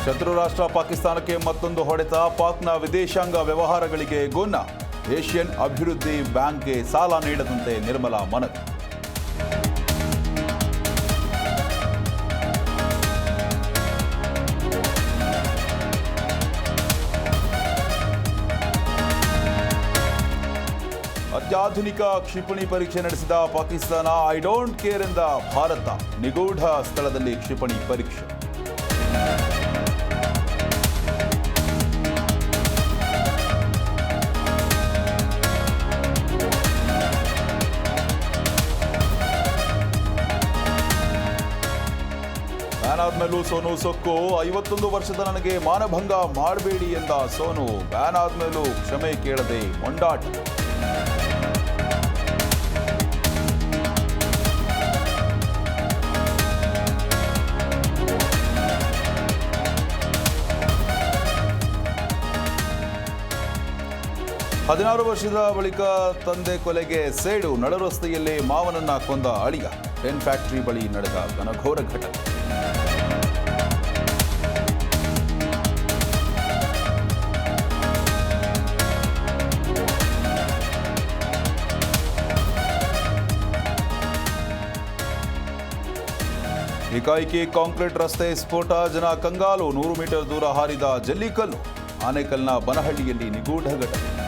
ಶತ್ರು ರಾಷ್ಟ್ರ ಪಾಕಿಸ್ತಾನಕ್ಕೆ ಮತ್ತೊಂದು ಹೊಡೆತ. ಪಾಕ್ನ ವಿದೇಶಾಂಗ ವ್ಯವಹಾರಗಳಿಗೆ ಗುನ್ನ. ಏಷ್ಯನ್ ಅಭಿವೃದ್ಧಿ ಬ್ಯಾಂಕ್ಗೆ ಸಾಲ ನೀಡದಂತೆ ನಿರ್ಮಲಾ ಮನವಿ. ಅತ್ಯಾಧುನಿಕ ಕ್ಷಿಪಣಿ ಪರೀಕ್ಷೆ ನಡೆಸಿದ ಪಾಕಿಸ್ತಾನ. ಐ ಡೋಂಟ್ ಕೇರ್ ಎಂದ ಭಾರತ. ನಿಗೂಢ ಸ್ಥಳದಲ್ಲಿ ಕ್ಷಿಪಣಿ ಪರೀಕ್ಷೆ. ಬ್ಯಾನ್ ಆದ್ಮೇಲೂ ಸೋನು ಸೊಕ್ಕು. 51 ವರ್ಷದ ನನಗೆ ಮಾನಭಂಗ ಮಾಡಬೇಡಿ ಎಂದ ಸೋನು. ಬ್ಯಾನ್ ಆದ್ಮೇಲೂ ಕ್ಷಮೆ ಕೇಳದೆ ಮೊಂಡಾಟ. ಹದಿನಾರು ವರ್ಷದ ಬಳಿಕ ತಂದೆ ಕೊಲೆಗೆ ಸೇಡು. ನಡುರಸ್ತೆಯಲ್ಲಿ ಮಾವನನ್ನ ಕೊಂದ ಅಳಿಯ. ಟೆನ್ ಫ್ಯಾಕ್ಟರಿ ಬಳಿ ನಡೆದ ಘನಘೋರ ಘಟನೆ. ಏಕಾಏಕಿ ಕಾಂಕ್ರೀಟ್ ರಸ್ತೆ ಸ್ಫೋಟ. ಜನ ಕಂಗಾಲು. 100 ಮೀಟರ್ ದೂರ ಹಾರಿದ ಜಲ್ಲಿಕಲ್ಲು. ಆನೇಕಲ್ನ ಬನಹಳ್ಳಿಯಲ್ಲಿ ನಿಗೂಢ ಘಟನೆ.